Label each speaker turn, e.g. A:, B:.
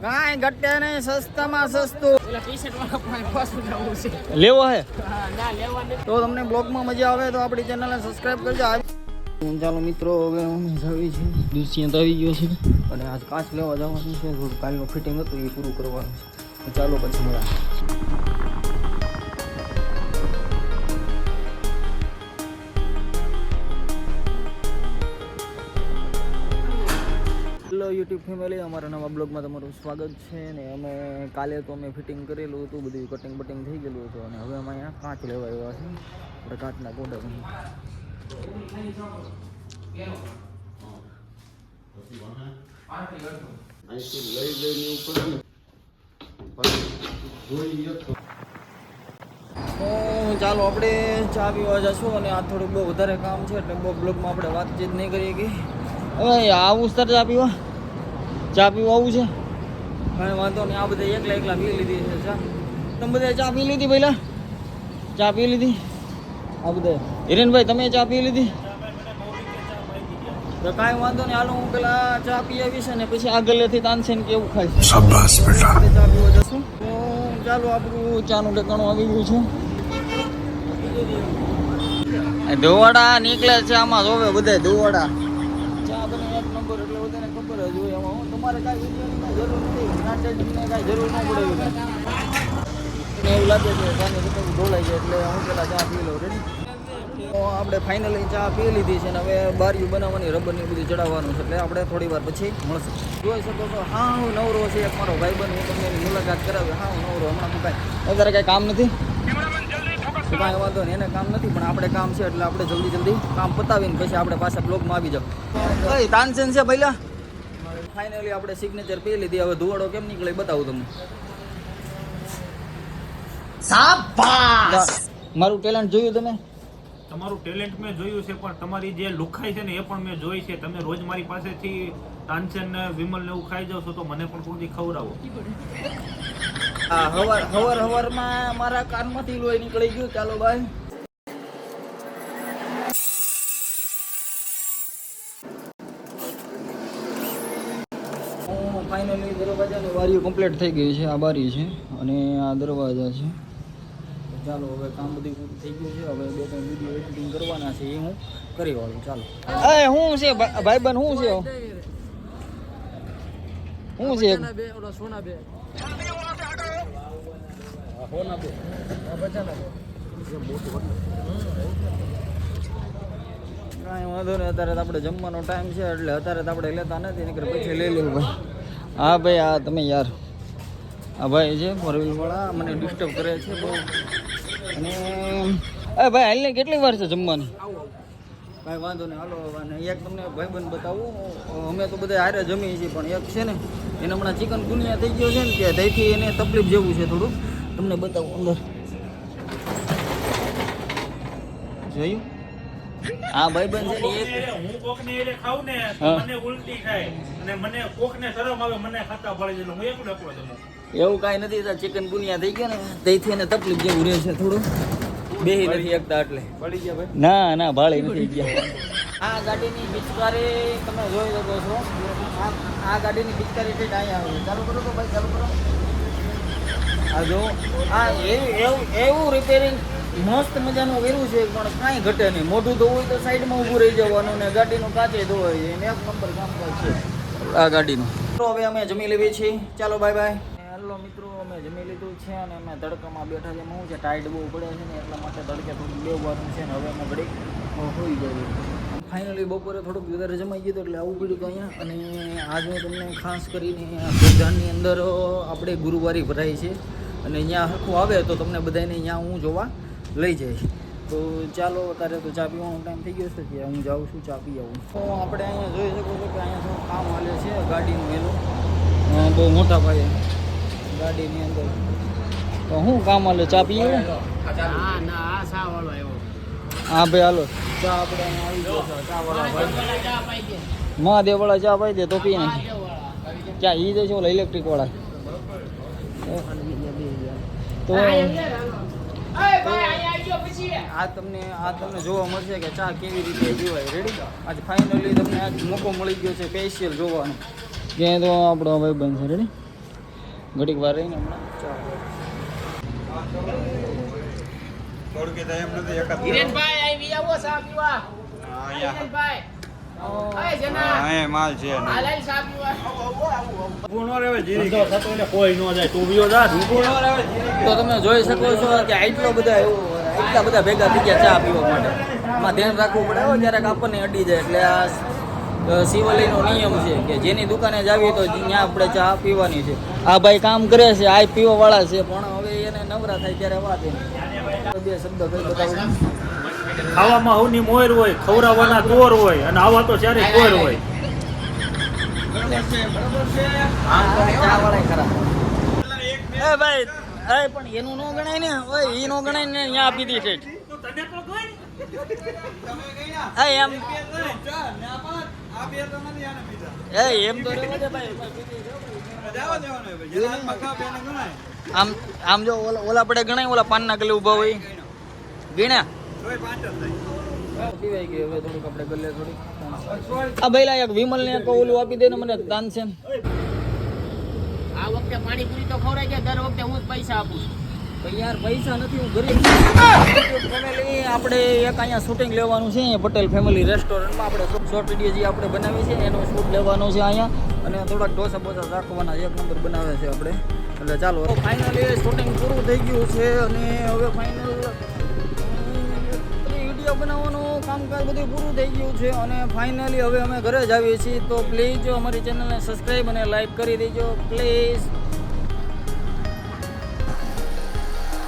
A: કાંઈ ઘટે નહીં, સસ્તામાં સસ્તું લેવો હે તો તમને બ્લોગમાં મજા આવે તો આપણી ચેનલને સબસ્ક્રાઇબ કરજો. ચાલો મિત્રો, હવે અમે જાવી છે દુસિયાંત આવી ગયો છે અને આજ કાચ લેવા જવાનું છે. કાલનું ફિટિંગ હતું એ પૂરું કરવાનું છે. ચાલો પછી મળ્યા. હેલો યુટ્યુબ ફેમિલી, અમારા નવા બ્લોગમાં તમારું સ્વાગત છે. ને અમે કાલે તો અમે ફિટિંગ કરેલું હતું, બધું કટિંગ બટિંગ થઈ ગયેલું હતું અને હવે અમે અહીંયા કાચ લેવા આવ્યા છે. આપણે કાચના ગોડા ચાલો આપણે ચા પીવા જશું અને આ થોડુંક બહુ વધારે કામ છે એટલે બહુ બ્લોગમાં આપણે વાતચીત નહીં કરીએ કે હવે આવું સર ચા પીવા આવું છે. કાંઈ વાંધો નહીં, આ બધા એકલા પી લીધી છે ચા. તમે બધા ચા પી લીધી પહેલાં? ચા પી લીધી આ બધા? હિરેનભાઈ તમે ચા પી લીધી? તો કાંઈ વાંધો નહીં, હાલો હું પેલા ચા પી આવીશ અને પછી આગળથી તાનસેન કે એવું ખાઈશ. શાબાશ બેટા. ચા પીવા જશું તો ચાલો, આપણું ચાનું ઠેકાણું આવી ગયું છે. ધોવાડા નીકળે છે આમાં, જોવે બધા ધોવાડા. ચા બને એક નંબર એટલે બધાને ખબર જ હોય. એમાં તમારે કાંઈ વિડીયોની જરૂર નથી, નાટકની કાંઈ જરૂર ન પડે. એવું લાગે છે ચાની ઠેકાણું ઢોલાઈ જાય એટલે હું પેલા ચા પી લઉં. રેડી? તો આપણે ફાઇનલી ચા પી લીધી છે ને હવે બારીયું બનાવવાની રબરની બધું ચડાવવાનું છે એટલે આપણે થોડી વાર પછી મળશે. જોઈ શકો છો હા હું નવરો છે એક મારો ભાઈબંધ, હું તમને એની મુલાકાત કરાવ્યો. હા હું નવરો, હમણાં હું કાંઈ અત્યારે કાંઈ કામ નથી, કાંઈ વાંધો નહીં, એને કામ નથી પણ આપણે કામ છે એટલે આપણે જલ્દી કામ પતાવીને પછી આપણે પાછા બ્લોગમાં આવી જાવ. તાનસેન છે પહેલા. ફાઇનલી આપણે સિગ્નેચર પી લીધી, હવે ધુવાડો કેમ નીકળે બતાવું તમને. મારું ટેલેન્ટ જોયું તમે?
B: તમારું ટેલેન્ટ મેં જોયું છે પણ તમારી જે લુખાઈ છે ને એ પણ મેં જોઈ છે. તમે રોજ મારી પાસેથી તાનસેન ને વિમલ ને એવું ખાઈ જાવ છો તો મને પણ થોડી ખવડાવો.
A: હા, હવારમાં મારા કાનમાંથી લોહી નીકળી ગયું. ચાલો ભાઈ. ફાઇનલી દરવાજાની બારીઓ કમ્પ્લીટ થઈ ગઈ છે. આ બારી છે અને આ દરવાજા છે. ચાલો હવે કામ બધું પૂરું થઈ ગયું છે. હવે 2-3 વિડીયો એડિટિંગ કરવાના છે, એ હું કરી વાળું. ચાલો. શું છે ભાઈબંધ, શું છે સોના બે કાંઈ વાંધો નહીં. અત્યારે તો આપણે જમવાનો ટાઈમ છે એટલે અત્યારે તો આપણે લેતા નથી, નીકળે પછી લઈ લેવું ભાઈ. હા ભાઈ, આ તમે યાર આ ભાઈ છે ફોરવ્હીલવાળા, મને ડિસ્ટર્બ કરે છે બહુ. અને ભાઈ હાલને કેટલી વાર છે જમવાની? કાંઈ વાંધો નહીં, હાલો. અને એક તમને ભાઈબંધ બતાવું, અમે તો બધા હારે જમીએ છીએ પણ એક છે ને એને હમણાં ચિકન ગુનિયા થઈ ગયો છે ને કે તેથી એને તકલીફ જેવું છે થોડું. તમને બતાવું અંદર. જોયું? હા ભાઈબંધ છે ને
B: હું કોકને એટલે ખાઉં ને મને ઉલટી થાય અને મને કોકને શરમ આવે, મને ખાતા પડે છે એટલે હું એકલો જમું.
A: એવું કાંઈ નથી, ચિકન ગુનિયા થઈ ગયા ને તેથી એને તકલીફ જેવું રહે છે થોડું. બેહી નથી એકતા એટલે પડી ગયા ભાઈ. ના ભાળી નથી ગયા. આ ગાડીની પિચકારી તમે જોઈ શકો છો. આ ગાડીની પિચકારી છે અહીંયા આવે. ચાલુ કરો તો ભાઈ, ચાલુ કરો. આ જો આ એવું રિપેરિંગ મસ્ત મજાનું કર્યું છે પણ કાંઈ ઘટે નહીં. મોઢું ધોવું તો સાઈડમાં ઊભું રહી જવાનું ને ગાડીનું કાચે ધોવાય છે. એને એક નંબર કામ છે આ ગાડીનું. તો હવે અમે જમી લેવી છીએ. ચાલો બાય બાય. હેલો મિત્રો, અમે જમી લીધું છે અને અમે તડકામાં બેઠા છે. શું છે ટાઈટ બહુ પડે છે ને એટલા માટે તડકે થોડુંક બેસવાનું છે ને હવે અમે ઘડી હોઈ જઈએ. ફાઇનલી બપોરે થોડુંક વધારે જમાઈ ગયું એટલે આવું પડ્યું હતું અહીંયા. અને આજે તમને ખાસ કરીને ભોજાનની અંદર આપણે ગુરુવારી ભરાય છે અને અહીંયા હરખું આવે તો તમને બધાને અહીંયા હું જોવા લઈ જઈશ. તો ચાલો, અત્યારે તો ચા પીવાનો ટાઈમ થઈ ગયો છે ત્યાં હું જાઉં છું, ચા પી આવું. તો આપણે અહીંયા જોઈ શકો છો કે અહીંયા થોડું કામ હાલે છે ગાડીનું એનું બહુ મોટા ભાઈ ગાડીની અંદર. તો શું કામ હાલે? ચા પીએ? હા ભાઈ હાલો ચા આપણે આવી ગયો છે. ચા વાળા ભાઈ મહાદેવ વાળા ચા પાઈ દે તો પીએ નાખી. ક્યાં ઈ જાય છે ઓલા ઇલેક્ટ્રિક વાળા? તો આ તમને જોવા મળશે કે ચા કેવી રીતે પીવાય. રેડી? આજે ફાઇનલી તમને આજ મોકો મળી ગયો છે સ્પેશિયલ જોવાનો. ક્યાંય તો આપણો ભાઈ બનશે. રેડી? ઘડીક વાર રહીને હમણાં ચા
C: માલ છે
B: કોઈ ન જાય તું વિયો જા.
A: તો તમે જોઈ શકો છો કે એટલા બધા ભેગા થઈ ગયા ચા પીવા માટે. એમાં ધ્યાન રાખવું પડે હો, ક્યારેક આપણને અડી જાય. એટલે આ શિવલીનો નિયમ છે કે જેની દુકાને જાવી તો ત્યાં આપણે ચા પીવાની છે. આ ભાઈ કામ કરે છે, આ પીવા વાળા છે, પણ હવે એને નવરા થાય ત્યારે વાત એમ. બે શબ્દ કઈ બતાવું.
B: ખાવામાં હવની મોર હોય, ખવડાવવાના ચોર હોય, અને આવા તો ચારે ચોર હોય.
A: ચા વાળા ખરા. એ ભાઈ પણ એનું નો ગણાય ને. ઓય ઈ નો ગણાય ને. અહીંયા આપી દી છે એમ. એમ તો રહેવા દે ભાઈ. આમ જો ઓલા પડે ગણાય, ઓલા પાનના ગલે ઉભા હોય ગણ્યા પીવાઈ ગયું. હવે થોડુંક આપણે ગલે થોડીક આ ભાઈ એક વિમલ ને ઓલું આપી દે ને મને તાનસેન.
D: આ વખતે પાણીપુરી તો ખવડાઈ જાય, દર વખતે હું જ પૈસા આપું છું.
A: યાર પૈસા નથી, હું ગરીબ ફેમિલી. આપણે એક અહીંયા શૂટિંગ લેવાનું છે પટેલ ફેમિલી રેસ્ટોરન્ટમાં. આપણે શોર્ટ વિડીયો જે આપણે બનાવી છે એનું શૂટ લેવાનું છે અહીંયા, અને થોડાક ડોસા બોસા રાખવાના. એક નંબર બનાવે છે આપણે. એટલે ચાલો ફાઇનલી શૂટિંગ પૂરું થઈ ગયું છે, અને હવે ફાઇનલ વિડીયો બનાવવાનું કામકાજ બધું પૂરું થઈ ગયું છે, અને ફાઇનલી હવે અમે ઘરે જ આવીએ છીએ. તો પ્લીઝ અમારી ચેનલને સબસ્ક્રાઈબ અને લાઈક કરી દેજો પ્લીઝ.